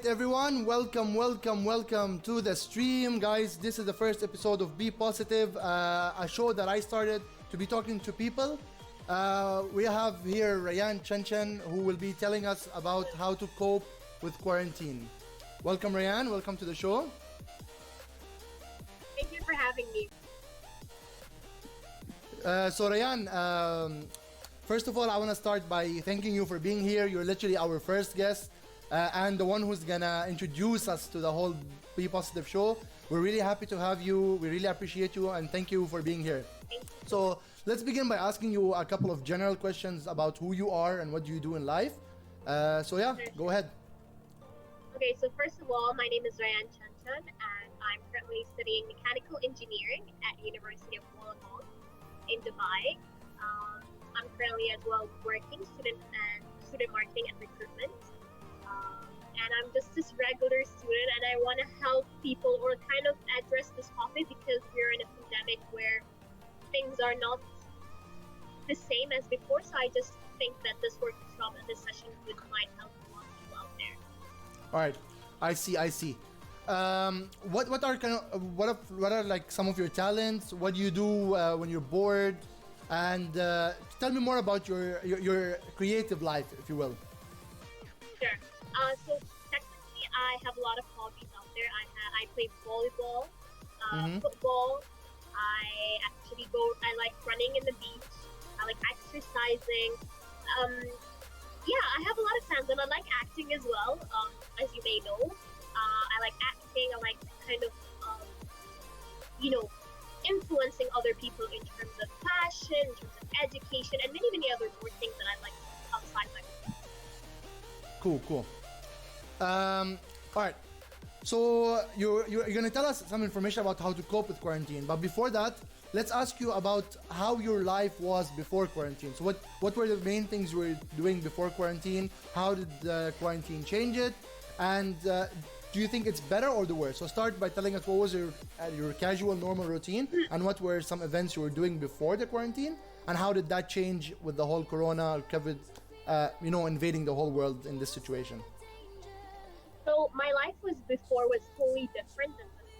everyone, welcome to the stream, guys. This is the first episode of Be Positive, a show that I started to be talking to people. We have here Rayane Tchantchane, who will be telling us about how to cope with quarantine. Welcome, Rayane. Welcome to the show. Thank you for having me. So Rayane, first of all, I want to start by thanking you for being here. You're literally our first guest. And the one who's gonna introduce us to the whole Be Positive show. We're really happy to have you. We really appreciate you and thank you for being here. So let's begin by asking you a couple of general questions about who you are and what you do in life. Go ahead. Okay, so first of all, my name is Rayane Tchantchane and I'm currently studying mechanical engineering at University of Wollongong in Dubai. I'm currently as well working student marketing and recruitment. And I'm just this regular student and I want to help people or kind of address this topic because we're in a pandemic where things are not the same as before. So I just think that this workshop and this session might help a lot of people out there. All right, I see. What are like some of your talents? What do you do when you're bored? And tell me more about your creative life, if you will. Sure. So technically, I have a lot of hobbies out there. I play volleyball, football. I like running in the beach. I like exercising. I have a lot of talents, and I like acting as well. As you may know, I like acting. I like kind of, influencing other people in terms of fashion, in terms of education, and many other more things that I like outside my work. Cool. All right. So you're gonna tell us some information about how to cope with quarantine. But before that, let's ask you about how your life was before quarantine. So what were the main things you were doing before quarantine? How did the quarantine change it? And do you think it's better or the worse? So start by telling us what was your casual, normal routine, and what were some events you were doing before the quarantine, and how did that change with the whole Corona, COVID, invading the whole world in this situation? So my life was totally different than the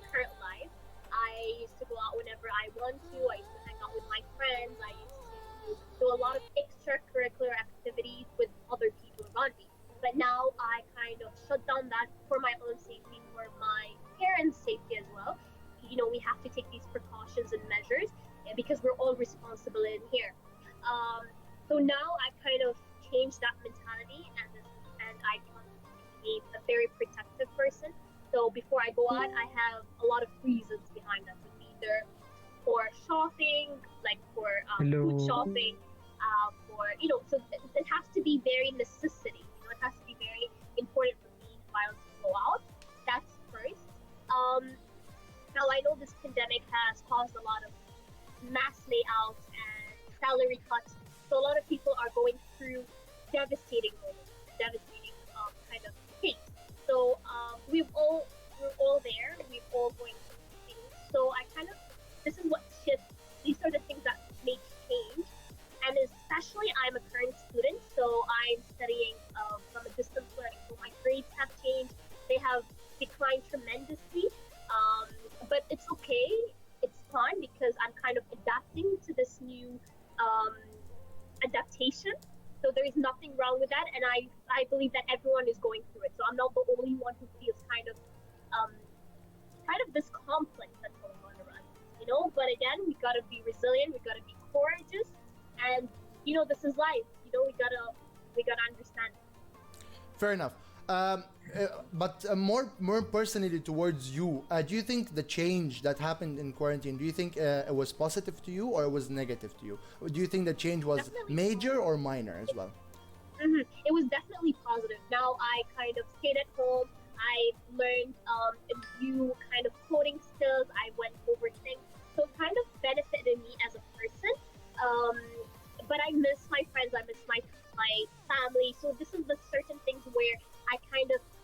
current life. I used to go out whenever I want to. I used to hang out with my friends. I used to do a lot of extracurricular activities with other people around me. But now I kind of shut down that for my own safety, for my parents' safety as well. We have to take these precautions and measures because we're all responsible in here. So now I kind of changed that mentality and I be a very protective person. So before I go out, I have a lot of reasons behind that. So either for shopping, like for food shopping, so it has to be very necessity. It has to be very important for me if I was to go out. That's first. Now I know this pandemic has caused a lot of mass layouts and salary cuts. So a lot of people are going through devastating moments, devastating kind of case. So we're all there. We're all going through things. So this is what shifts. These are the things that make change. And especially, I'm a current student, so I'm studying from a distance learning. So my grades have changed. They have declined tremendously. But it's okay. It's fine because I'm kind of adapting to this new adaptation. So there is nothing wrong with that, and I believe that everyone is going through it. So I'm not the only one who feels kind of this complex that's going on around. But again, we gotta be resilient. We gotta be courageous, and this is life. We gotta understand. Fair enough. But more personally towards you, do you think the change that happened in quarantine, do you think it was positive to you or it was negative to you? Do you think the change was definitely major or minor as well? It was definitely positive. Now I kind of stayed at home. I learned new kind of coding skills. I went over things. So it kind of benefited me as a person. But I miss my friends. I miss my family. So this is the certain things where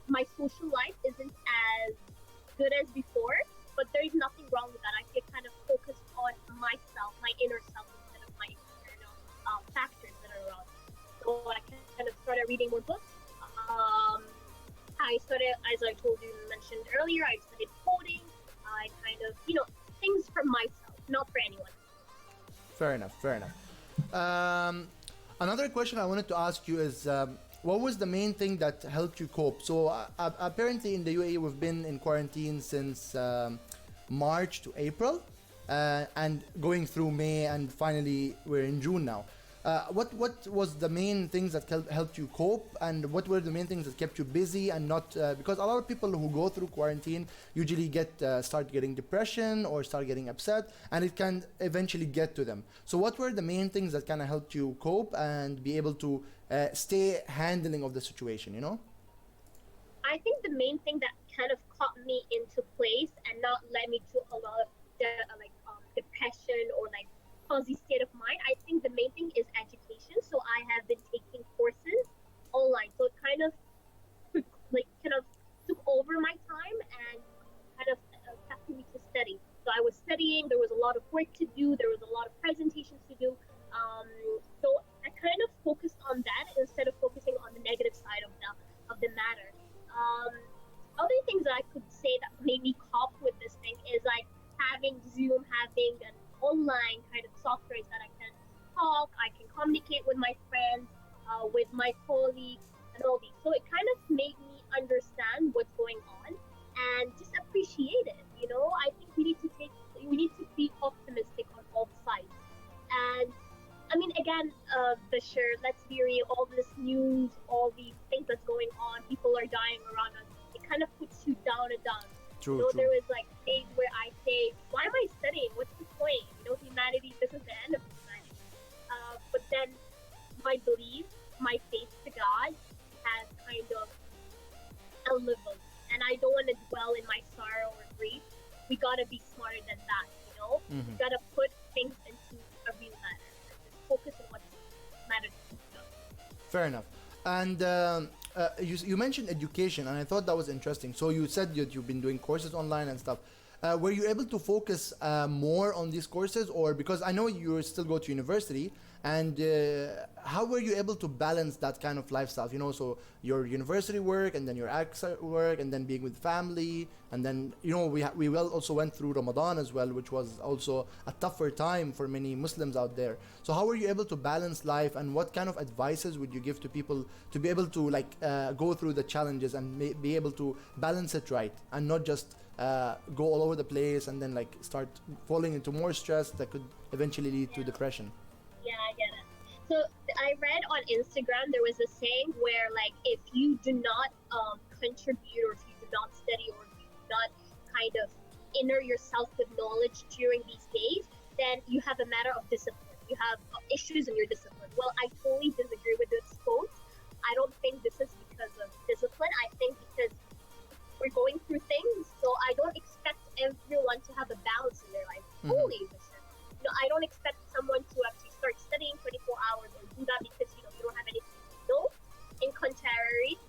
my social life isn't as good as before, but there is nothing wrong with that. I can kind of focus on myself, my inner self, instead of my external factors that are around. So I kind of started reading more books. I studied, as I told you, mentioned earlier, I studied coding. I kind of, things for myself, not for anyone. Fair enough. Fair enough. Another question I wanted to ask you is, what was the main thing that helped you cope? So apparently in the UAE we've been in quarantine since March to April, and going through May, and finally we're in June now. What was the main things that helped you cope, and what were the main things that kept you busy and not because a lot of people who go through quarantine usually start getting depression or start getting upset, and it can eventually get to them. So what were the main things that kind of helped you cope and be able to stay handling of the situation? I think the main thing that kind of caught me into place and not led me to a lot of depression or like fuzzy state of mind. I think the main thing is education. So I have been taking courses online. So it kind of took over my time and kind of kept me to study. So I was studying. There was a lot of work to do. There was a lot of presentations to do. So I kind of focused on that instead of focusing on the negative side of the matter. Other things that I could say that made me cope with this thing is like having Zoom, having an online kind of software that I can talk, I can communicate with my friends, with my colleagues, and all these. So it kind of made me understand what's going on and just appreciate it. I think we need to be optimistic on all sides. And I mean, again, Bashir, let's be real, all this news, all these things that's going on, people are dying around us, it kind of puts you down and down. True. There was like days where I say, why am I studying? What's the point? Humanity, this is the end of humanity. But then my belief, my faith to God has kind of elevated. And I don't want to dwell in my sorrow or grief. We gotta be smarter than that, We gotta put things into a real matter. Just focus on what matters to us. Fair enough. And you mentioned education, and I thought that was interesting. So you said that you've been doing courses online and stuff. Were you able to focus more on these courses, or because I know you still go to university, and how were you able to balance that kind of lifestyle? So your university work, and then your AXA work, and then being with family, and then we also went through Ramadan as well, which was also a tougher time for many Muslims out there. So how were you able to balance life, and what kind of advices would you give to people to be able to go through the challenges and be able to balance it right, and not just go all over the place and then start falling into more stress that could eventually lead to depression? Yeah, I get it. So I read on Instagram there was a saying where if you do not contribute, or if you do not study, or if you do not kind of inner yourself with knowledge during these days, then you have a matter of discipline. You have issues in your discipline. Well, I totally disagree with this quote. I don't think this is because of discipline. I think because we're going through things, so I don't expect everyone to have a balance in their life. Totally, I don't expect someone to actually start studying 24 hours or do that because you don't have anything to know. In contrary,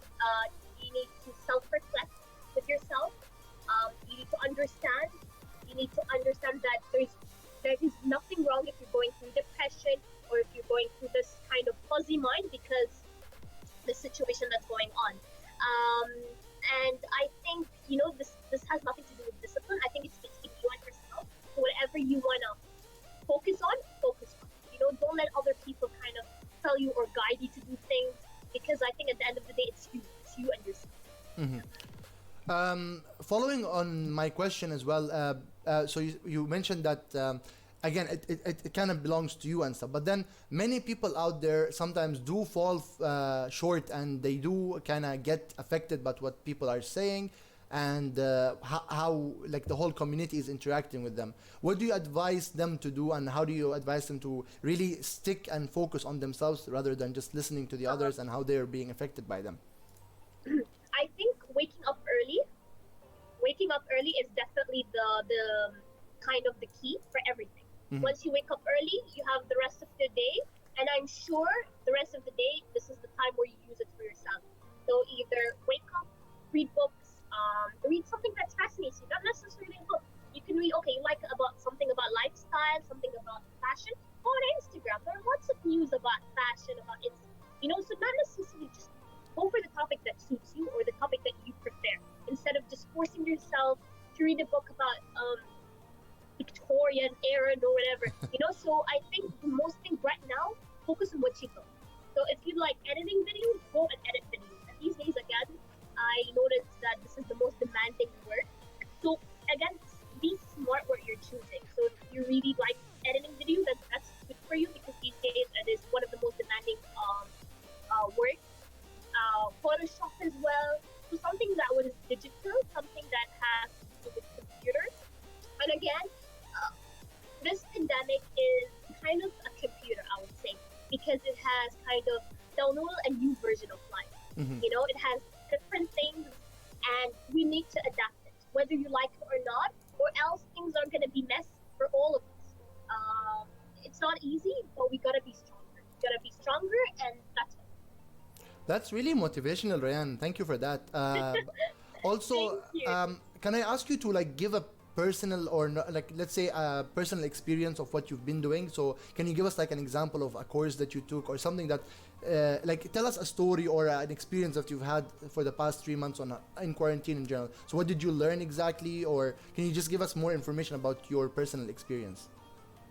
you need to self-reflect with yourself. You need to understand. You need to understand that there is nothing wrong if you're going through depression or if you're going through this kind of fuzzy mind because the situation that's going on. And I think this has nothing to do with discipline. I think it's between you and yourself. So whatever you wanna focus on. Don't let other people kind of tell you or guide you to do things, because I think at the end of the day, it's you and yourself. Following on my question as well, so you mentioned that again, it kind of belongs to you and stuff, but then many people out there sometimes do fall short, and they do kind of get affected by what people are saying, and how the whole community is interacting with them. What do you advise them to do, and how do you advise them to really stick and focus on themselves rather than just listening to the others and how they're being affected by them? I think waking up early is definitely the kind of the key for everything. Once you wake up early, you have the rest of the day, and I'm sure the rest of the day, this is the time where you use it for yourself. So either wake up, read books, read something that fascinates you, not necessarily a book. You can read, you like something about lifestyle, something about fashion. Go on Instagram. There are lots of news about fashion, about it. So not necessarily just go for the topic that suits you or the topic that you So I think the most thing right now, focus on what you know. So if you like editing videos, go and edit videos. And these days, again, I noticed that this is the most demanding work. So again, be smart what you're choosing. So if you really like editing video, then that's good for you because these days it is one of the most demanding work. Photoshop as well. So something that was digital, something that has to do with computers. And again, this pandemic is kind of a computer, I would say, because it has kind of downloaded a new version of life. It has different things, and we need to adapt it, whether you like it or not, or else things are going to be messy for all of us. It's not easy, but we gotta be stronger. We gotta be stronger, and that's it. That's really motivational, Rayane. Thank you for that. Also, Thank you. can I ask you to like give a personal or like let's say a personal experience of what you've been doing? So can you give us like an example of a course that you took or something that like tell us a story or an experience that you've had for the past 3 months in quarantine in general. So what did you learn exactly, or can you just give us more information about your personal experience?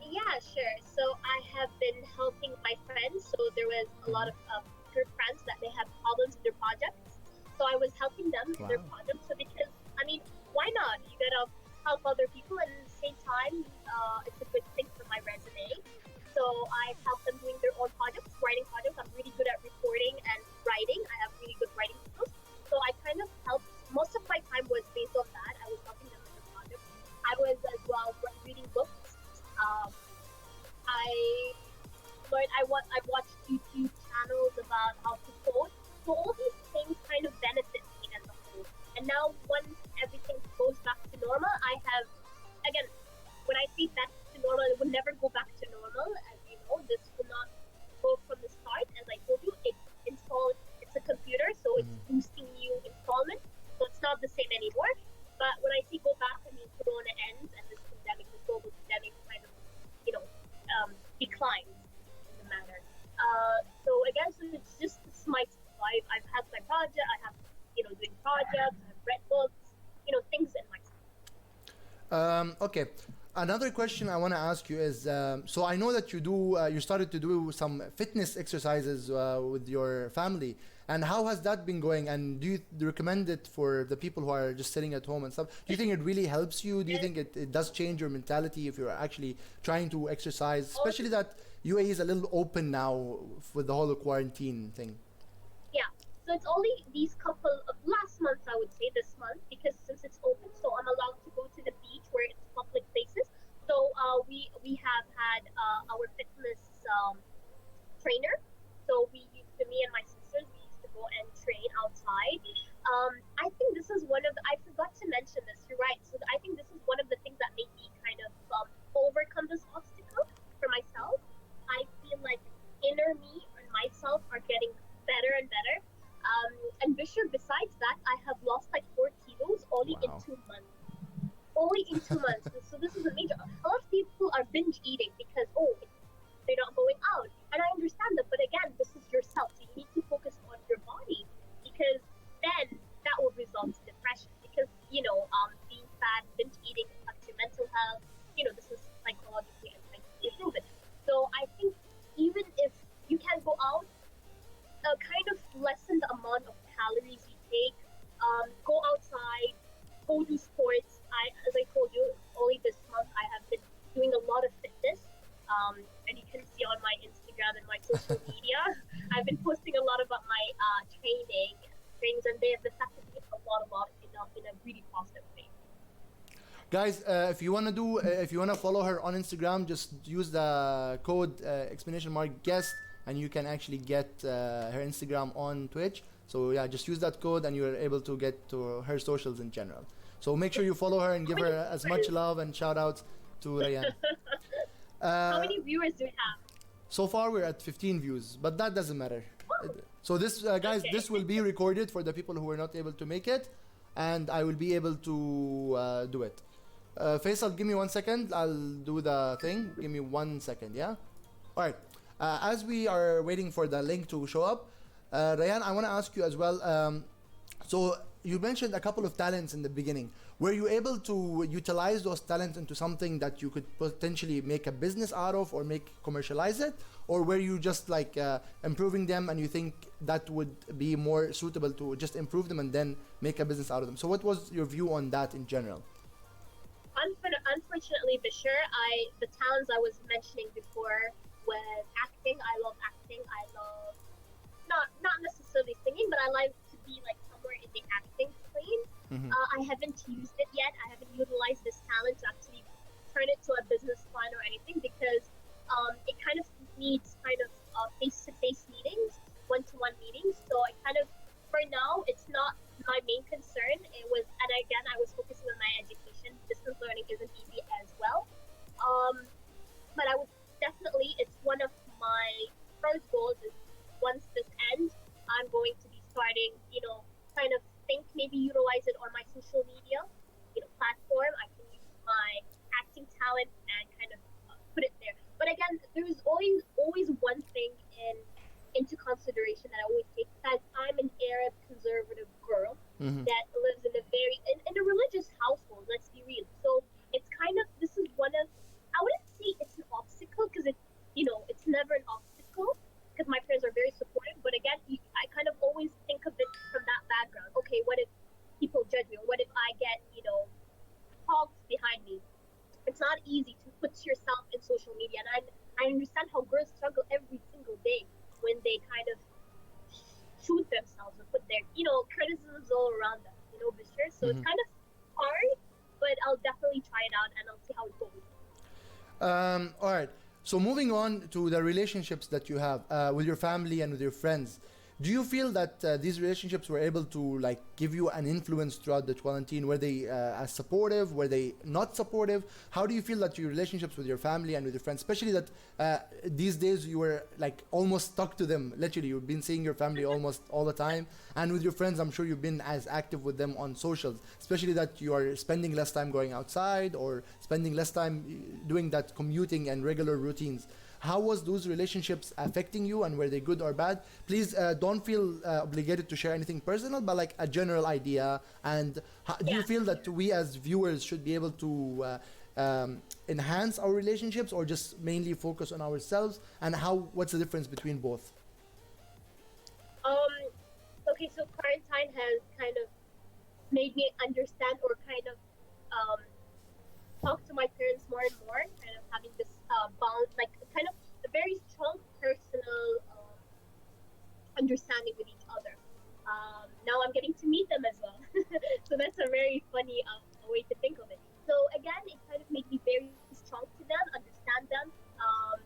Yeah, sure. So I have been helping my friends. So there was a lot of group friends that they have problems with their projects. So I was helping them in their Wow. projects. So because I mean, why not? You gotta help other people, and at the same time, it's a good thing for my resume. So I help them doing their own projects, writing projects. I'm really good at reporting and writing. I have really good writing skills. So I kind of helped. Most of my time was based on that. I was helping them with their projects. I was as well reading books. Um, I I watched YouTube channels about how to code. So all these things kind of benefit me as a whole. And now once everything goes back to normal, I have again when I say back to normal, it will never go back to normal. As you know, this will not go from the start. As I told you, it's a computer, so it's boosting you installment. So it's not the same anymore. But when I say go back, I mean Corona ends and this pandemic, this global pandemic kind of, you know, declines in the matter. So again, so it's my I've had my project. I have doing projects. I've read books. Things in my. Okay. Another question I want to ask you is, so I know that you started to do some fitness exercises with your family, and how has that been going? And do you recommend it for the people who are just sitting at home and stuff? Do you think it really helps you? Do you think it does change your mentality if you're actually trying to exercise, especially that UAE is a little open now with the whole quarantine thing? Yeah. So it's only these couple of last month, I would say this month, because since it's open, so I'm allowed to go to the beach where it's public places. So we have had our fitness trainer. So me and my sisters, we used to go and train outside. I think this is one of I forgot to mention this. You're right. So I think this is one of the things that made me kind of overcome this obstacle for myself. I feel like inner me and myself are getting better and better. And Bishop, besides that, I have lost like 4 kilos only in Wow. 2 months. Only in 2 months. So this is a major. A lot of people are binge eating because they're not going out, and I understand that. But again, this is yourself, so you need to focus on your body because then that will result in depression. Because being fat, binge eating affects your mental health. This is psychologically and scientifically proven. So I think even if you can go out, kind of lessen the amount of calories you take. Go outside, go do sports. As I told you, only this month I have been doing a lot of fitness. And you can see on my Instagram and my social media, I've been posting a lot about my trainings, and they have affected me a lot in a really positive way. Guys, if you wanna follow her on Instagram, just use the code explanation mark guest, and you can actually get her Instagram on Twitch. So yeah, just use that code, and you're able to get to her socials in general. So make sure you follow her and give her as much love and shout outs to Rayane. How Uh, many viewers do we have? so far we're at 15 views, but that doesn't matter. Oh, So this guys, this will okay. be recorded for the people who were not able to make it, and I will be able to do it. Faisal, give me 1 second. I'll do the thing. Give me 1 second, yeah? All right. As we are waiting for the link to show up, Rayane, I want to ask you as well. So you mentioned a couple of talents in the beginning. Were you able to utilize those talents into something that you could potentially make a business out of or make commercialize it, or were you just like improving them and you think that would be more suitable to just improve them and then make a business out of them? So what was your view on that in general? Unfortunately, Bashir, the talents I was mentioning before was acting. I love acting. I love not necessarily singing, but I like to be like somewhere in the acting plane. Mm-hmm. I haven't used it yet. I haven't utilized this talent to actually turn it to a business plan or anything because it kind of needs kind of face-to-face meetings, one-to-one meetings. So I kind of, for now, it's not my main concern. It was, and again, I was focusing on my education. Distance learning isn't easy as well. But I would definitely, it's one of my first goals is once this ends, I'm going to be starting, kind of think maybe utilize it on my social media, platform. I can use my acting talent and kind of put it there. But again, there's always one thing into consideration that I always take because I'm an Arab conservative girl Mm-hmm. that lives in in a religious household. Let's be real. So it's kind of this is one of I wouldn't say it's an obstacle because it's never an obstacle because my parents are very supportive. But again, I kind of always think of it from that background. Okay, what if people judge me? Or what if I get hogs behind me? It's not easy to put yourself in social media, and I understand how girls struggle every single day when they kind of shoot themselves or put their criticisms all around them, Bashir. So it's Mm-hmm. kind of hard, but I'll definitely try it out and I'll see how it goes. All right. So moving on to the relationships that you have with your family and with your friends, do you feel that these relationships were able to like give you an influence throughout the quarantine? Were they as supportive? Were they not supportive? How do you feel that your relationships with your family and with your friends, especially that these days you were like almost stuck to them? Literally, you've been seeing your family almost all the time, and with your friends, I'm sure you've been as active with them on socials. Especially that you are spending less time going outside or spending less time doing that commuting and regular routines. How was those relationships affecting you, and were they good or bad? Please don't feel obligated to share anything personal, but like a general idea. And do you Yeah. feel that we as viewers should be able to enhance our relationships, or just mainly focus on ourselves? And what's the difference between both? Um. Okay, so quarantine has kind of made me understand or kind of um talk to my parents more and more, kind of having this bond, like kind of a very strong personal understanding with each other. Now I'm getting to meet them as well, so that's a very funny way to think of it. So again, it kind of made me very strong to them, understand them. Um,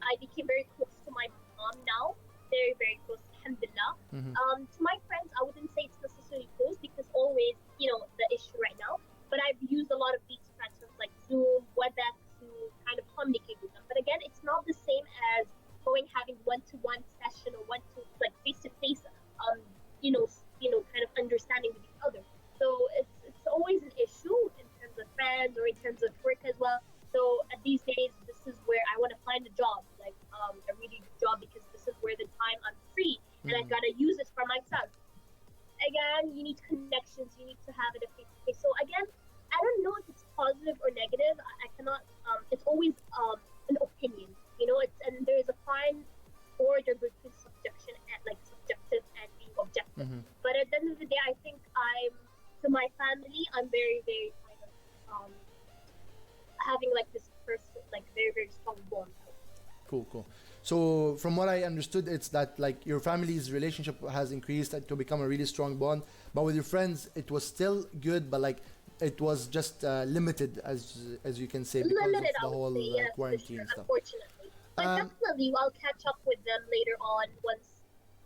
I became very close to my mom now, very very close, alhamdulillah. Mm-hmm. To my friends, I wouldn't say it's necessarily close because always, the issue right now. But I've used a lot of these platforms like Zoom, WebEx to kind of communicate with them. But again, it's not the same as having one-to-one session or like face-to-face, kind of understanding with each other. So it's always an issue in terms of friends or in terms of work as well. So at these days, this is where I want to find a job, like a really good job, because this is where the time I'm free and I gotta use it for myself. Again, you need connections, you need to have it a face to face. So again, I don't know if it's positive or negative. I cannot. It's always an opinion. And there is a fine border between subjective and being objective. Mm-hmm. But at the end of the day, I think to my family, I'm very very kind of having like this person, like very very strong bond. Cool, cool. So from what I understood, it's that like your family's relationship has increased to become a really strong bond, but with your friends, it was still good, but like it was just limited, as you can say, because Limited, of I the would whole say, yes, for quarantine sure, stuff. unfortunately. But Um, definitely, I'll catch up with them later on once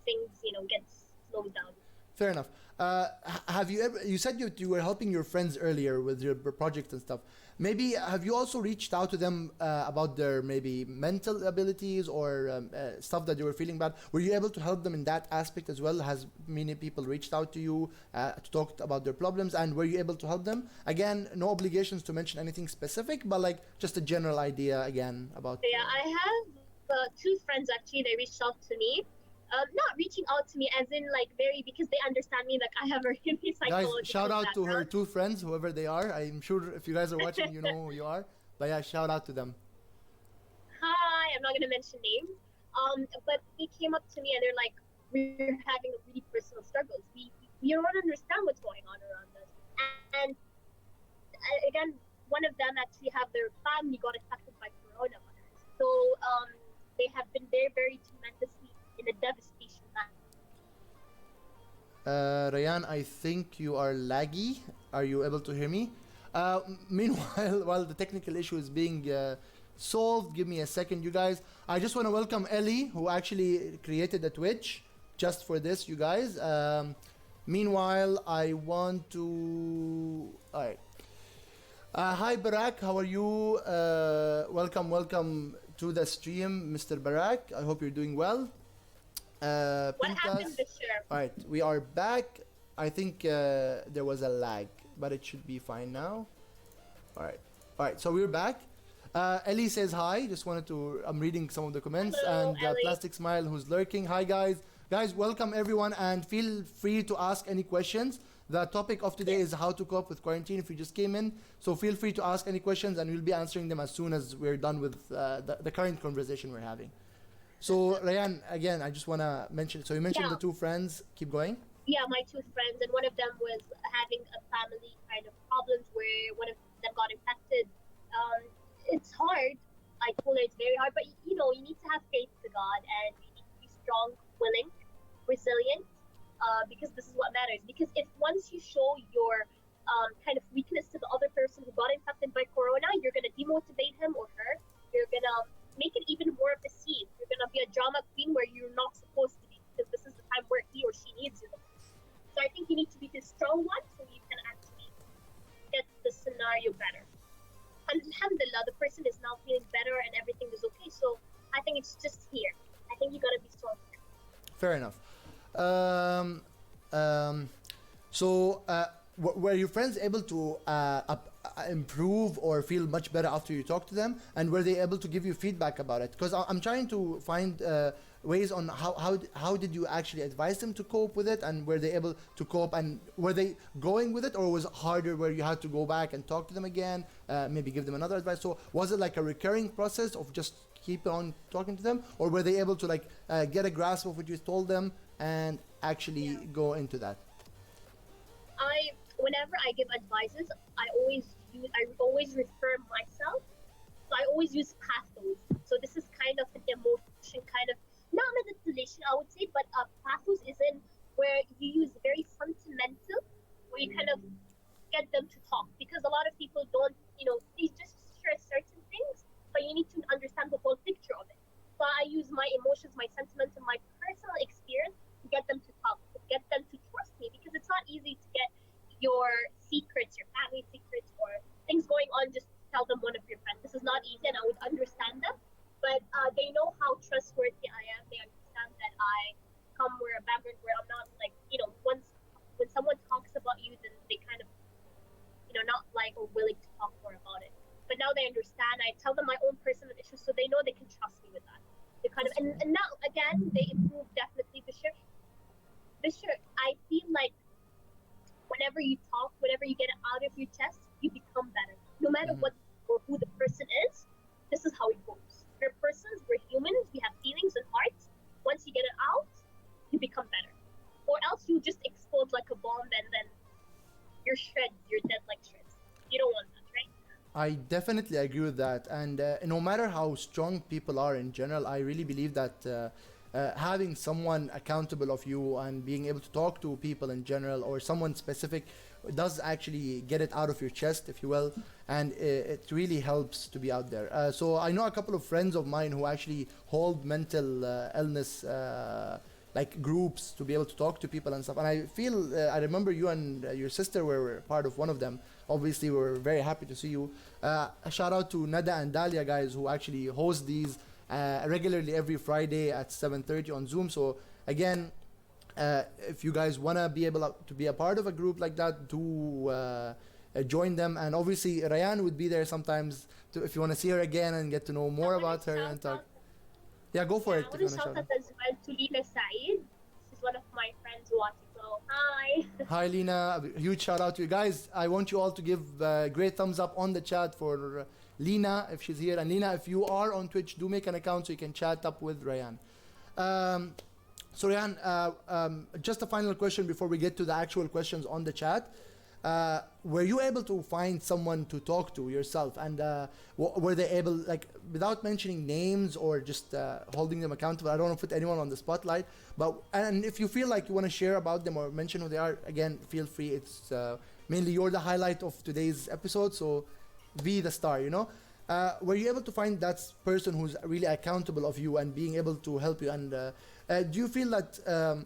things, get slowed down. Fair enough. Have you ever? You said you were helping your friends earlier with your project and stuff. Maybe have you also reached out to them about their maybe mental abilities or stuff that you were feeling bad? Were you able to help them in that aspect as well? Has many people reached out to you to talk about their problems, and were you able to help them? Again, no obligations to mention anything specific, but like just a general idea again about. So yeah, I have two friends actually. They reached out to me. Not reaching out to me as in like very because they understand me like I have a really Guys, psychological shout out to her background. two friends, whoever they are. I'm sure if you guys are watching, you know who you are. But yeah, shout out to them. Hi, I'm not gonna mention names. But they came up to me and they're like, we're having a really personal struggles. We don't understand what's going on around us. And again, one of them actually have their family got affected by coronavirus. So they have been there very tremendously in a devastation manner. Rayane, I think you are laggy. Are you able to hear me? Meanwhile, while the technical issue is being solved, give me a second, you guys. I just want to welcome Ellie, who actually created the Twitch just for this, you guys. Meanwhile, I want to. All right. Hi, Barak. How are you? Welcome to the stream, Mr. Barak. I hope you're doing well. What happened this year? All right, we are back. I think there was a lag, but it should be fine now. All right. So we're back. Ellie says hi. Just wanted to. I'm reading some of the comments. Hello, And Ellie. Plastic Smile, who's lurking. Hi, guys. Guys, welcome everyone, and feel free to ask any questions. The topic of today is how to cope with quarantine. If you just came in, so feel free to ask any questions, and we'll be answering them as soon as we're done with the current conversation we're having. So Rayane, again, I just want to mention. So you mentioned Yeah. the two friends. Keep going. Yeah, my two friends, and one of them was having a family kind of problems where one of them got infected. It's hard. I told her it's very hard, but you know, you need to have faith to God, and you need to be strong, willing, resilient, because this is what matters. Because if once you show your kind of weakness to the other person who got infected by corona, you're gonna demotivate him or her. You're gonna make it even more of a scene. You're gonna be a drama queen where you're not supposed to be, because this is the time where he or she needs you the most. So I think you need to be the strong one so you can actually get the scenario better. And alhamdulillah, the person is now feeling better and everything is okay. So I think it's just here. I think you gotta be strong here. Fair enough. Um, um, so, were your friends able to improve or feel much better after you talked to them? And were they able to give you feedback about it? Because I'm trying to find ways on how did you actually advise them to cope with it, and were they able to cope, and were they going with it, or was it harder where you had to go back and talk to them again, maybe give them another advice? So was it like a recurring process of just keep on talking to them, or were they able to like get a grasp of what you told them and actually go into that? Whenever I give advices, I always refer myself. So I always use pathos. So this is kind of an emotion, kind of not manipulation, I would say, but pathos is in where you use very sentimental, where you kind of get them to talk, because a lot of people don't, they just share certain things, but you need to understand the whole picture of it. So I use my emotions, my sentiments, and my personal experience to get them to talk, to get them to trust me, because it's not easy to get your secrets, your family secrets, or things going on, just tell them one of your friends. This is not easy, and I would understand them, but they know how trustworthy I am. They understand that I come where a background where I'm not like, once when someone talks about you, then they kind of, not like or willing to talk more about it. But now they understand. I tell them my own personal issues, so they know they can trust me with that. They kind of, and now again, they improve definitely. Bishir, I feel like whenever you talk, whenever you get it out of your chest, you become better. No matter what or who the person is, this is how it goes. We're persons, we're humans, we have feelings and hearts. Once you get it out, you become better. Or else you just explode like a bomb and then you're shreds, you're dead like shreds. You don't want that, right? I definitely agree with that, and no matter how strong people are in general, I really believe that having someone accountable of you and being able to talk to people in general or someone specific does actually get it out of your chest, if you will, and it really helps to be out there. So I know a couple of friends of mine who actually hold mental illness like groups to be able to talk to people and stuff, and I feel I remember you and your sister were part of one of them. Obviously we're very happy to see you. A shout out to Nada and Dalia, guys, who actually host these regularly every Friday at 7:30 on Zoom. So again, if you guys want to be able to be a part of a group like that, do join them. And obviously Rayane would be there sometimes if you want to see her again and get to know more about her and talk. Yeah, go for it. I want to shout out as well to Lina Saeed. Hi, Lena. A huge shout out to you guys. I want you all to give great thumbs up on the chat for Lena if she's here. And Lena, if you are on Twitch, do make an account so you can chat up with Rayane. So Rayane, just a final question before we get to the actual questions on the chat. Were you able to find someone to talk to yourself, and were they able, like, without mentioning names or just holding them accountable? I don't want to put anyone on the spotlight, but and if you feel like you want to share about them or mention who they are, again, feel free. It's mainly you're the highlight of today's episode, so be the star, you know. Were you able to find that person who's really accountable of you and being able to help you? And do you feel that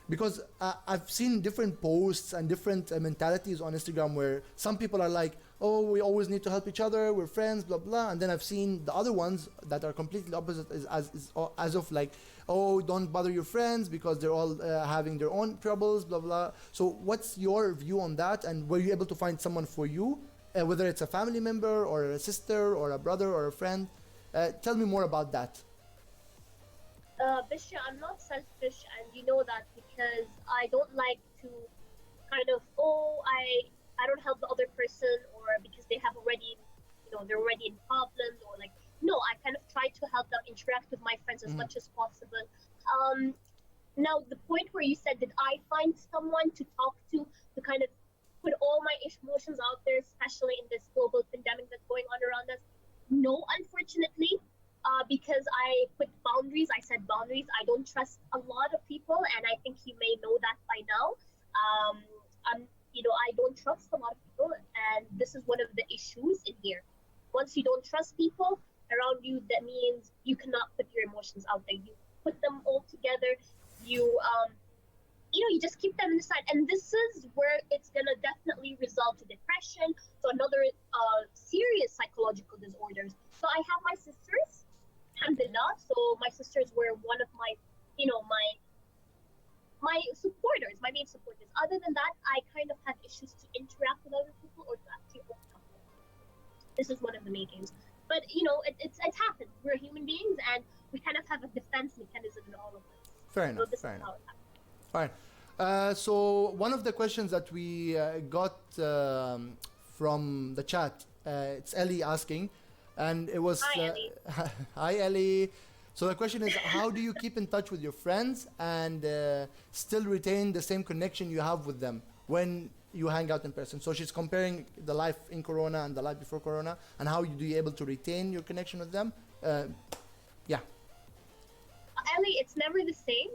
because I've seen different posts and different mentalities on Instagram where some people are like, oh, we always need to help each other, we're friends, blah blah, and then I've seen the other ones that are completely opposite, as of like, oh, don't bother your friends because they're all having their own troubles, blah blah. So what's your view on that, and were you able to find someone for you, whether it's a family member or a sister or a brother or a friend? Tell me more about that. Bishra, I'm not selfish, and you know that because I don't like to kind of, I don't help the other person, or because they have already, they're already in problems, or like, no, I kind of try to help them interact with my friends as much as possible. Now, the point where you said, did I find someone to talk to kind of put all my emotions out there, especially in this global pandemic that's going on around us? No, unfortunately. Because I put boundaries, I set boundaries. I don't trust a lot of people, and I think you may know that by now. I don't trust a lot of people, and this is one of the issues in here. Once you don't trust people around you, that means you cannot put your emotions out there. You put them all together. You just keep them inside, and this is where it's gonna definitely result to depression, so another serious psychological disorders. So I have my sisters. Alhamdulillah. So my sisters were one of my, my supporters, my main supporters. Other than that, I kind of had issues to interact with other people or to actually open up. This is one of the main things. But it's happened. We're human beings, and we kind of have a defense mechanism in all of this. Fair enough. So this fair is enough. how it happens. Fine. So one of the questions that we got from the chat, it's Ellie asking. And it was Hi, Ellie. Hi, Ellie. So the question is, how do you keep in touch with your friends and still retain the same connection you have with them when you hang out in person? So she's comparing the life in Corona and the life before Corona, and how do you able to retain your connection with them? Yeah. Ellie, it's never the same.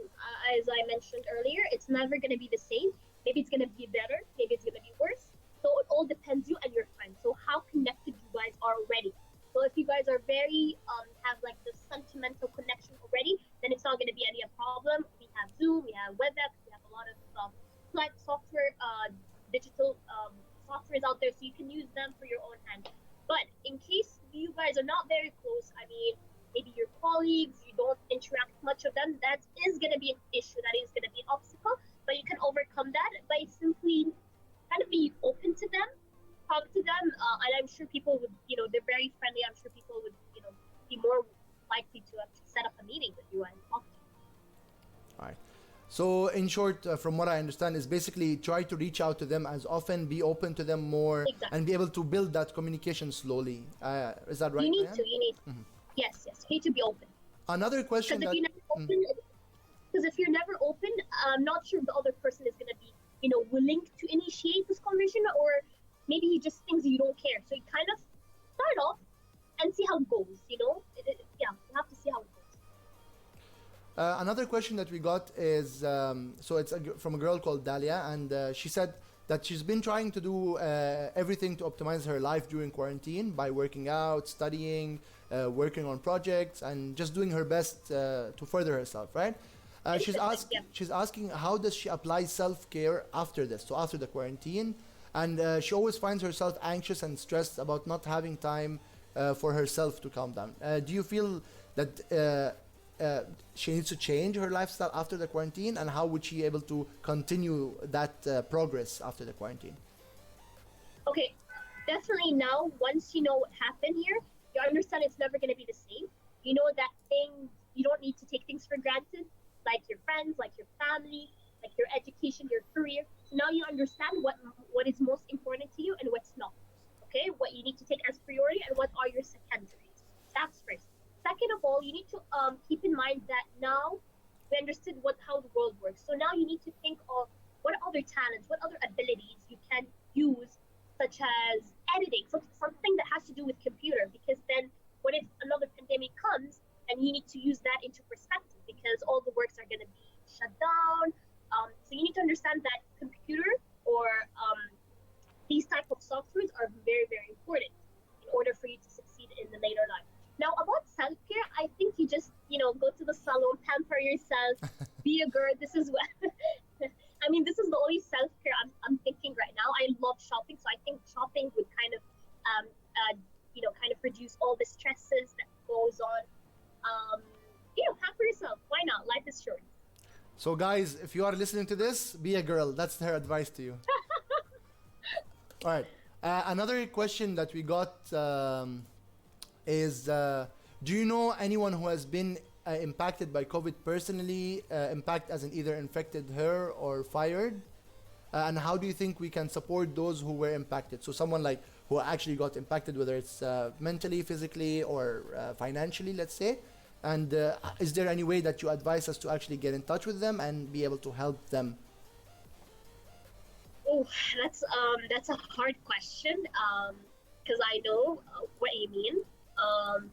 As I mentioned earlier, it's never going to be the same. Maybe it's going to be better. Maybe it's going to be worse. So it all depends you and your friends. So how connected you guys are already. So if you guys are very have like this sentimental connection already, then it's not going to be any problem. We have Zoom, we have WebEx, we have a lot of software, digital softwares out there, so you can use them for your own hand. But in case you guys are not very close, I mean, maybe your colleagues, you don't interact much of them, that is going to be an issue. That is going to be an obstacle. But you can overcome that by simply kind of be open to them. Talk to them, and I'm sure people would, they're very friendly. I'm sure people would, be more likely to set up a meeting with you and talk to you. All right. So in short, from what I understand, is basically try to reach out to them as often, be open to them more, Exactly. and be able to build that communication slowly. Is that right? You need to. Yes. You need to be open. Another question. Because if you're never open, I'm not sure if the other person is going to be, willing to initiate this conversation, or maybe he just thinks you don't care. So you kind of start off and see how it goes, you have to see how it goes. Another question that we got is, so it's from a girl called Dalia, and she said that she's been trying to do everything to optimize her life during quarantine by working out, studying, working on projects, and just doing her best to further herself, right? She's asking, how does she apply self-care after this, so after the quarantine? And she always finds herself anxious and stressed about not having time for herself to calm down. Do you feel that she needs to change her lifestyle after the quarantine? And how would she be able to continue that progress after the quarantine? Okay, definitely now, once you know what happened here, you understand it's never going to be the same. You know that you don't need to take things for granted, like your friends, like your family, like your education, your career. So now you understand what is most important to you and what's not. Okay, what you need to take as priority and what are your secondaries. That's first. Second of all, you need to keep in mind that now we understood how the world works. So now you need to think of what other talents, what other abilities you can use, such as editing, something that has to do with computer. Because then, what if another pandemic comes and you need to use that into perspective? Because all the works are going to be shut down. So you need to understand that computer or these type of softwares are very, very important in order for you to succeed in the later life. Now, about self-care, I think you just, go to the salon, pamper yourself, be a girl. This is what, I mean, this is the only self-care I'm thinking right now. I love shopping, so I think shopping would um, kind of reduce all the stresses that goes on. Pamper yourself. Why not? Life is short. So, guys, if you are listening to this, be a girl. That's her advice to you. All right. Another question that we got is do you know anyone who has been impacted by COVID personally, impact as in either infected her or fired? And how do you think we can support those who were impacted? So someone like who actually got impacted, whether it's mentally, physically, or financially, let's say. And is there any way that you advise us to actually get in touch with them and be able to help them? Oh, that's a hard question because I know what you mean. Um,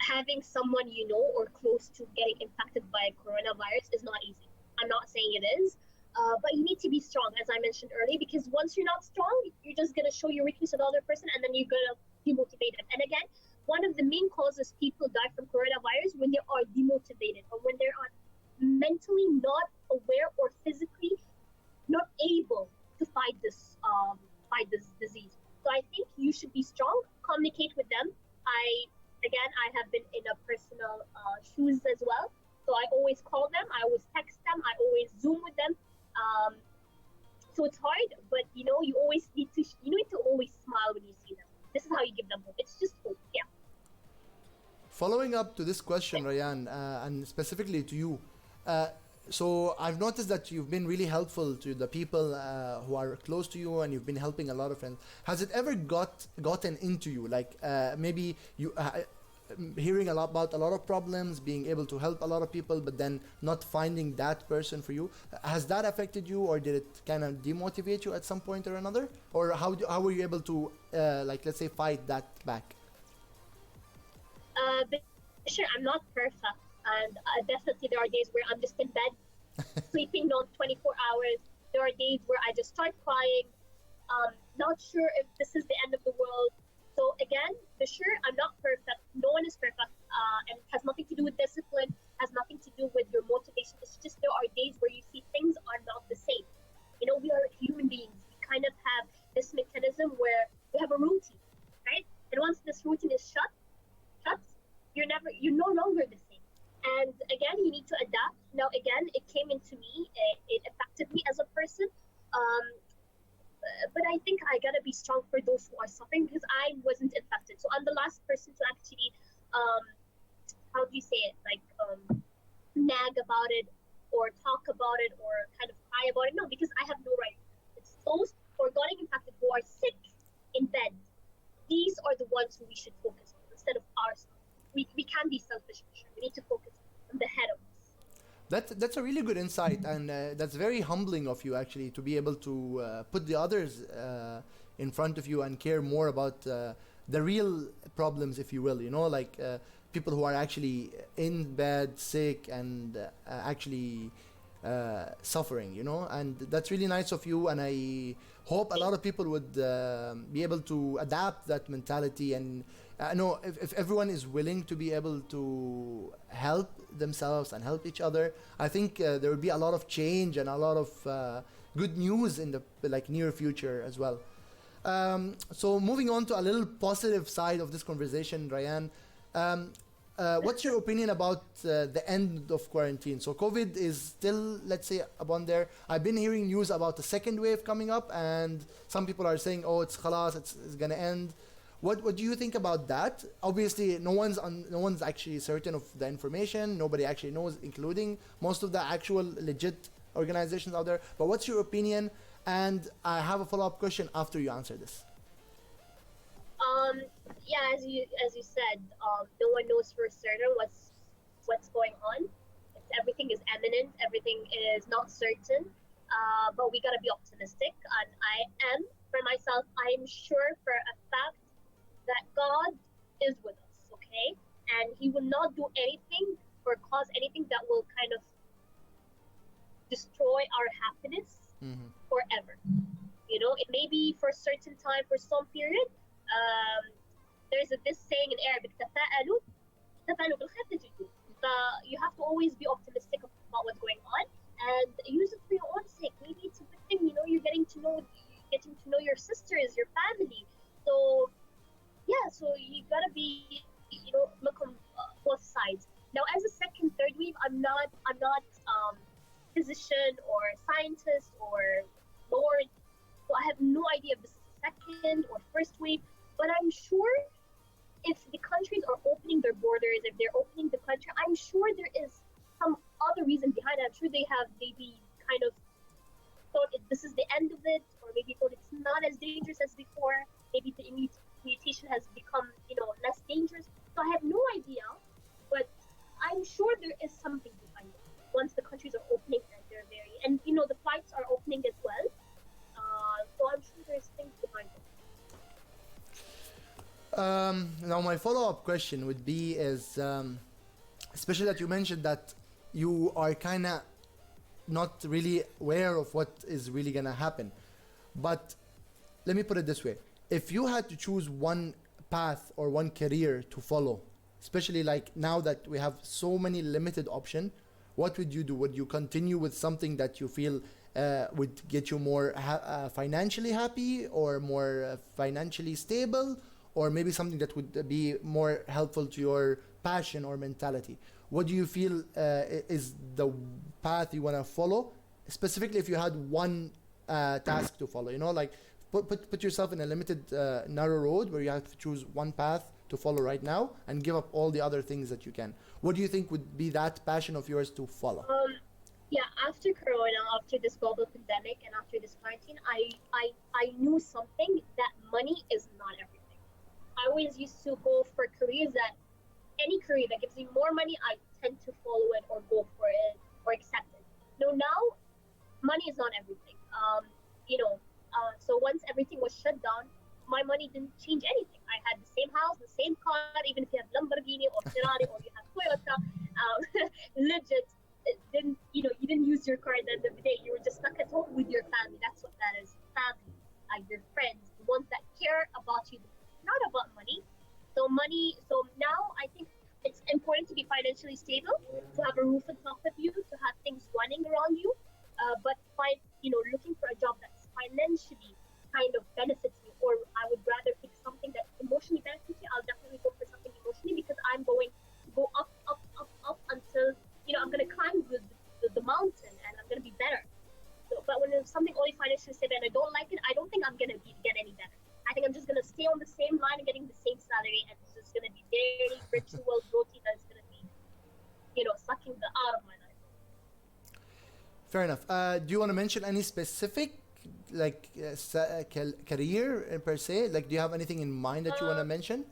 Having someone you know or close to getting impacted by coronavirus is not easy. I'm not saying it is, but you need to be strong, as I mentioned earlier, because once you're not strong, you're just going to show your weakness to the other person and then you're going to demotivate them. And again, one of the main causes people die from coronavirus when they are demotivated or when they're mentally not aware or physically not able to fight this disease. So I think you should be strong, communicate with them. I have been in a personal shoes as well. So I always call them, I always text them, I always Zoom with them. So it's hard, but you always need to always smile when you see them. This is how you give them hope. It's just hope, yeah. Following up to this question, Rayane, and specifically to you, so I've noticed that you've been really helpful to the people who are close to you, and you've been helping a lot of friends. Has it ever gotten into you? Like maybe you hearing a lot about a lot of problems, being able to help a lot of people, but then not finding that person for you. Has that affected you, or did it kind of demotivate you at some point or another? Or how were you able to like, let's say, fight that back? But sure, I'm not perfect, and definitely there are days where I'm just in bed, sleeping on 24 hours. There are days where I just start crying, not sure if this is the end of the world. So again, for sure, I'm not perfect. No one is perfect, and it has nothing to do with discipline, has nothing to do with your motivation. It's just there are days where you see things are not the same. We are human beings. We kind of have this mechanism where we have a routine, right? And once this routine is shuts, you're no longer the same. And again, you need to adapt. Now, again, it came into me. It affected me as a person. But I think I gotta be strong for those who are suffering because I wasn't infected. So I'm the last person to actually, how do you say it? Like, nag about it or talk about it or kind of cry about it. No, because I have no right. It's those who are getting infected, who are sick in bed. These are the ones who we should focus on instead of ourselves. We can't be selfish for sure. We need to focus on the head of us. That's a really good insight, and that's very humbling of you actually to be able to put the others in front of you and care more about the real problems, if you will. Like people who are actually in bed, sick, and actually suffering. And that's really nice of you. And I hope a lot of people would be able to adapt that mentality. And I know if everyone is willing to be able to help themselves and help each other, I think there will be a lot of change and a lot of good news in the near future as well. So moving on to a little positive side of this conversation, Rayane, what's your opinion about the end of quarantine? So COVID is still, let's say, upon there. I've been hearing news about the second wave coming up, and some people are saying, oh, it's khalas, it's gonna end. What do you think about that? Obviously, no one's actually certain of the information. Nobody actually knows, including most of the actual legit organizations out there. But what's your opinion? And I have a follow-up question after you answer this. Um, yeah, as you said, no one knows for certain what's going on. Everything is imminent. Everything is not certain. But we gotta be optimistic. And I am, for myself, I'm sure for a fact that God is with us. Okay, and He will not do anything or cause anything that will kind of destroy our happiness forever. You know, it may be for a certain time, for some period. There's this saying in Arabic, تفاءلوا بالخير تجدوه. You have to always be optimistic about what's going on and use it for your own sake. Maybe it's a good thing, you know, you're getting to know your sisters, your family. So yeah, so you gotta be, you know, look on both sides. Now, as a second, third wave, I'm not physician or scientist or lord, so I have no idea if this is second or first wave. But I'm sure if the countries are opening their borders, if they're opening the country, I'm sure there is some other reason behind it. I'm sure they have maybe kind of thought this is the end of it, or maybe thought it's not as dangerous as before. Maybe the mutation has become, you know, less dangerous. So I have no idea, but I'm sure there is something behind it. Once the countries are opening and they're and you know the flights are opening as well. So I'm sure there's things behind it. Now my follow-up question would be is, especially that you mentioned that you are kind of not really aware of what is really going to happen. But let me put it this way. If you had to choose one path or one career to follow, especially like now that we have so many limited options, what would you do? Would you continue with something that you feel would get you more financially happy or more financially stable, or maybe something that would be more helpful to your passion or mentality? What do you feel is the path you want to follow, specifically if you had one task to follow? You know, like put yourself in a limited narrow road where you have to choose one path to follow right now and give up all the other things that you can. What do you think would be that passion of yours to follow? Yeah, after Corona, after this global pandemic, and after this quarantine, I knew something, that money is not everything. I always used to go for careers that, any career that gives me more money, I tend to follow it or go for it or accept it. No, now, money is not everything. You know, so once everything was shut down, my money didn't change anything. I had the same house, the same car, even if you have Lamborghini or Ferrari or you have Toyota, legit, you didn't use your car at the end of the day. You were just stuck at home with your family. That's what that is. Family, your friends, the ones that care about you, not about money. So now I think it's important to be financially stable, to have a roof on top of you, to have things running around you, but looking for a job that's financially kind of benefits me, or I would rather pick something that emotionally benefits me. I'll definitely go for something emotionally because I'm going to go up, up, up, up until, I'm going to climb the mountain and I'm going to be better. So, but when it's something only financially stable and I don't like it, I don't think I'm going to get any better. I think I'm just going to stay on the same line and getting the same salary, and it's just going to be very ritual roti that's going to be, sucking the out of my life. Fair enough. Do you want to mention any specific career per se? Like, do you have anything in mind that you want to mention?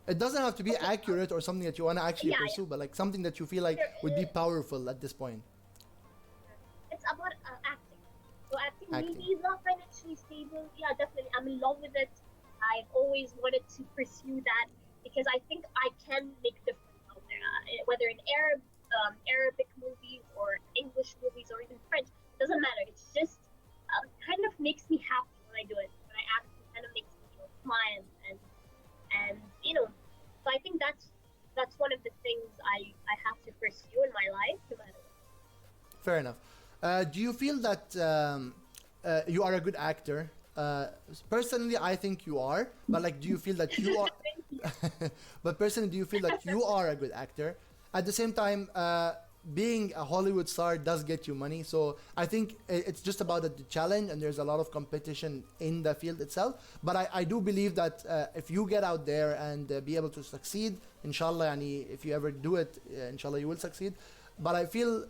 It doesn't have to be accurate or something that you want to actually pursue, but like something that you feel like would be powerful at this point. It's about acting. So acting maybe is not financially stable. Yeah, definitely. I'm in love with it. I've always wanted to pursue that because I think I can make a difference out there. Whether in Arabic movies or English movies or even French, it doesn't matter. It's just kind of makes me happy when I do it. When I act, it kind of makes me smile and so I think that's one of the things I have to pursue in my life, no matter what. Fair enough. Do you feel that you are a good actor? Personally, I think you are. But like, do you feel that you are? But personally, do you feel that you are a good actor? At the same time, being a Hollywood star does get you money. So I think it's just about the challenge, and there's a lot of competition in the field itself. But I do believe that if you get out there and be able to succeed, inshallah, yani, if you ever do it, inshallah, you will succeed. But I feel,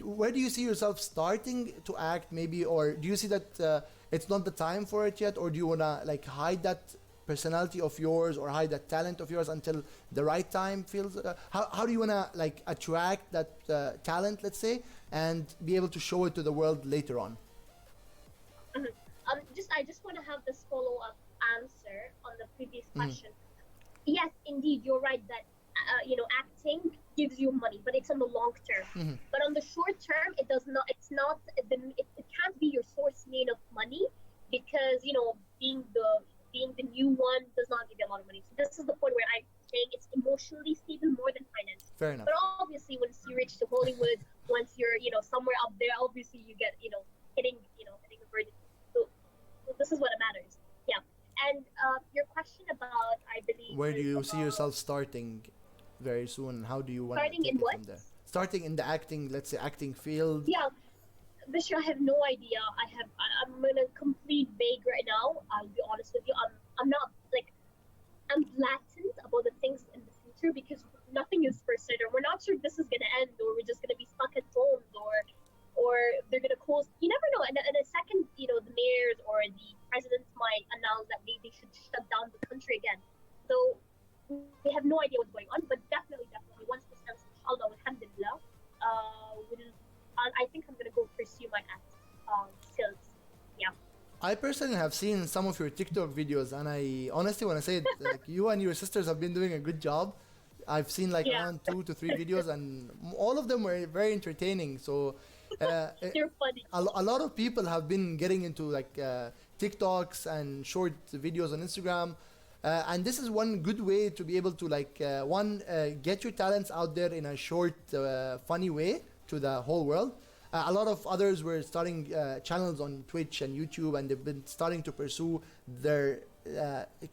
where do you see yourself starting to act, maybe, or do you see that it's not the time for it yet, or do you wanna like hide that personality of yours or hide that talent of yours until the right time feels? How do you wanna like attract that talent, let's say, and be able to show it to the world later on? Mhm. I just want to have this follow-up answer on the previous question. Yes, indeed, you're right that acting gives you money, but it's on the long term. But on the short term, it does not. It's not. It can't be your source main of money, because being the new one does not give you a lot of money. So this is the point where I'm saying it's emotionally stable more than finance. Fair enough. But obviously, once you reach to Hollywood, once you're somewhere up there, obviously you get hitting the verdict. So this is what matters. Yeah. And your question about, I believe, Where do you see yourself starting very soon? How do you want to starting take in it what? from there? Starting in the acting, let's say acting field. Yeah, Bishra, I have no idea. I'm in a complete vague right now. I'll be honest with you. I'm not like, I'm blatant about the things in the future, because nothing is for certain. We're not sure if this is gonna end, or we're just gonna be stuck at homes, or they're gonna close. You never know. And in a second, the mayors or the presidents might announce that they should shut down the country again. So we have no idea what's going on. But definitely, once this ends, inshallah, alhamdulillah, I think I'm gonna go pursue my skills. Yeah. I personally have seen some of your TikTok videos, and I honestly want to say, like, you and your sisters have been doing a good job. I've seen like around 2 to 3 videos, and all of them were very entertaining. So You're funny. a lot of people have been getting into like TikToks and short videos on Instagram. And this is one good way to be able to like get your talents out there in a short, funny way to the whole world. A lot of others were starting channels on Twitch and YouTube, and they've been starting to pursue their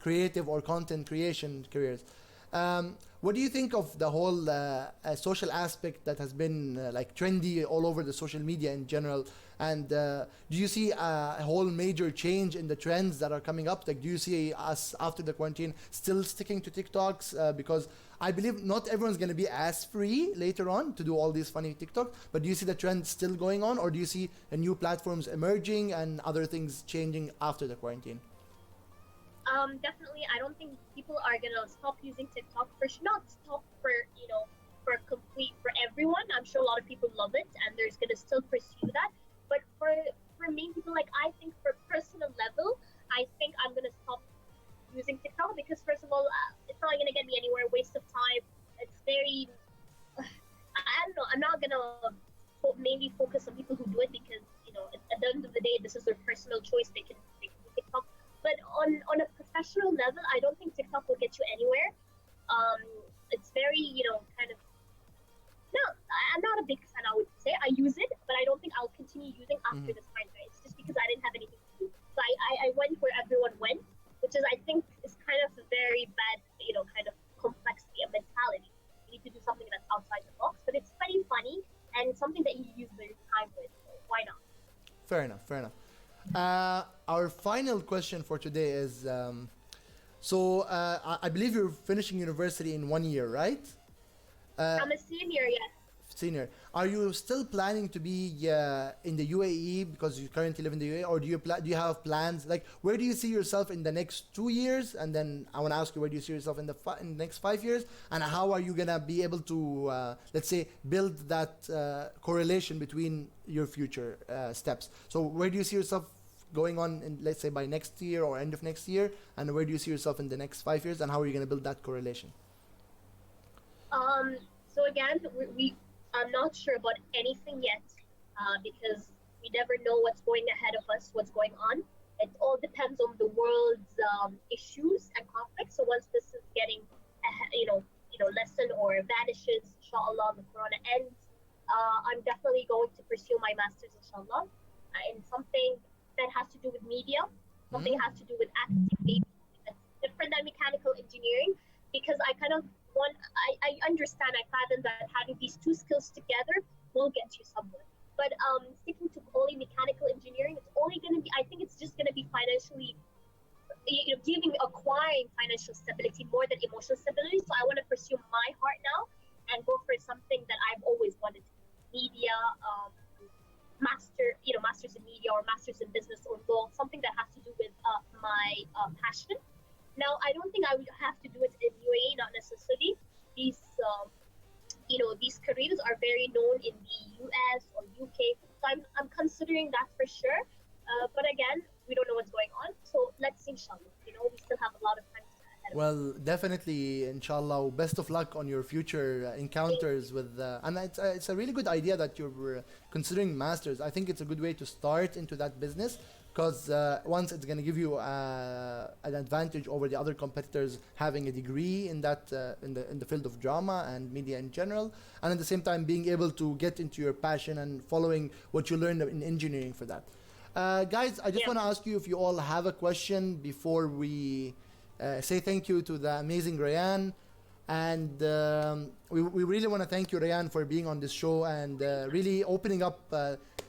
creative or content creation careers. What do you think of the whole social aspect that has been like trendy all over the social media in general? And do you see a whole major change in the trends that are coming up? Like, do you see us after the quarantine still sticking to TikToks? Because I believe not everyone's going to be as free later on to do all these funny TikToks. But do you see the trend still going on, or do you see new platforms emerging and other things changing after the quarantine? Definitely, I don't think people are gonna stop using TikTok, not stop for complete for everyone. I'm sure a lot of people love it, and there's gonna still pursue that. But for main people, like, I think for personal level, I think I'm gonna stop using TikTok, because first of all, it's not gonna get me anywhere. Waste of time. It's very I don't know. I'm not gonna mainly focus on people who do it, because at the end of the day, this is their personal choice. They can do TikTok. But on a professional level, I don't think TikTok will get you anywhere. It's very, kind of. No, I'm not a big fan, I would say. I use it, but I don't think I'll continue using after this time. Right? It's just because I didn't have anything to do. So I went where everyone went, which is, I think, is kind of a very bad, kind of complexity of mentality. You need to do something that's outside the box, but it's very funny and something that you use your time with. So why not? Fair enough. Fair enough. Our final question for today is, I believe you're finishing university in 1 year, right? I'm a senior, yes. Senior. Are you still planning to be in the UAE because you currently live in the UAE, or do you have plans? Like, where do you see yourself in the next 2 years? And then I want to ask you, where do you see yourself in the next 5 years? And how are you gonna be able to, let's say, build that correlation between your future steps? So where do you see yourself going on in, let's say, by next year or end of next year, and where do you see yourself in the next 5 years, and how are you going to build that correlation? So again, I'm not sure about anything yet, because we never know what's going ahead of us, what's going on. It all depends on the world's issues and conflicts. So once this is getting lessened or vanishes, inshallah, the corona ends, I'm definitely going to pursue my master's, inshallah, in something that has to do with media, something has to do with acting, maybe that's different than mechanical engineering, because I kind of I understand, I fathom that having these two skills together will get you somewhere. But sticking to only mechanical engineering, it's only going to be, I think it's just going to be financially, giving, acquiring financial stability more than emotional stability. So I want to pursue my heart now and go for something that I've always wanted to do. Media, masters in media or masters in business or law, something that has to do with my passion. Now, I don't think I would have to do it in UAE, not necessarily. These, these careers are very known in the US or UK. So I'm considering that for sure. But again, we don't know what's going on. So let's see, inshallah. We still have a lot of time ahead of us. Well, definitely, inshallah. Best of luck on your future encounters with. And it's a really good idea that you're considering masters. I think it's a good way to start into that business because once it's going to give you an advantage over the other competitors having a degree in that in the field of drama and media in general, and at the same time being able to get into your passion and following what you learned in engineering for that. Guys, I just Yeah. want to ask you if you all have a question before we say thank you to the amazing Rayane. And we really want to thank you, Rayane, for being on this show and really opening up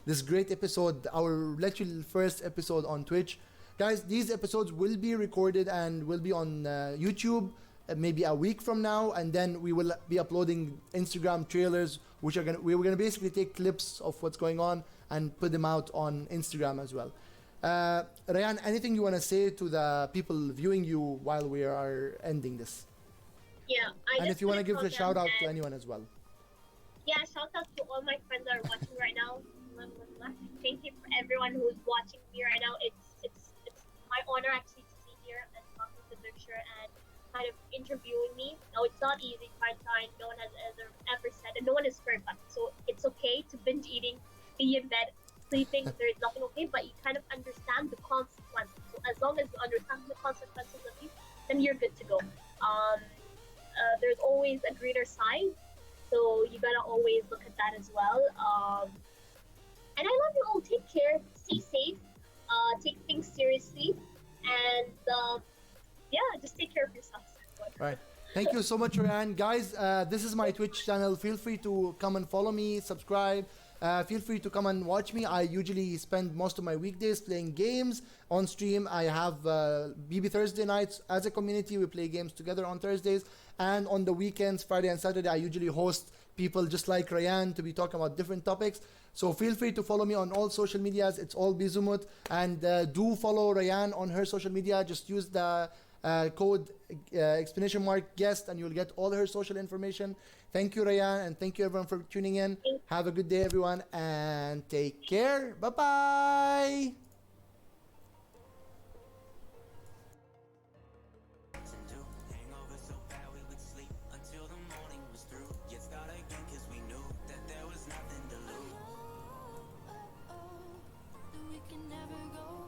this great episode, our literally first episode on Twitch. Guys, these episodes will be recorded and will be on YouTube maybe a week from now, and then we will be uploading Instagram trailers, which are we're gonna basically take clips of what's going on and put them out on Instagram as well. Rayane, anything you want to say to the people viewing you while we are ending this? Yeah, And if you want to give a tell shout them out to that- anyone as well. Yeah, shout out to all my friends that are watching right now. Thank you for everyone who's watching me right now. It's my honor actually to be here and talking to Diksha and kind of interviewing me. No, it's not easy to find time. No one has ever said, and no one is perfect. So it's okay to binge eating, be in bed, sleeping. There is nothing okay, but you kind of understand the consequences. So as long as you understand the consequences of these, then you're good to go. There's always a greener side, so you gotta always look at that as well. And I love you all. Take care, stay safe, take things seriously, and just take care of yourself. Right. Thank you so much, Rayane. Guys, this is my Twitch channel. Feel free to come and follow me, subscribe. Feel free to come and watch me. I usually spend most of my weekdays playing games on stream. I have BB Thursday nights as a community. We play games together on Thursdays. And on the weekends, Friday and Saturday, I usually host people just like Rayane to be talking about different topics. So feel free to follow me on all social medias. It's all Bizumut. And do follow Rayane on her social media. Just use the code explanation mark guest and you'll get all her social information. Thank you, Rayane, and thank you everyone for tuning in. Have a good day, everyone, and take care. Bye bye.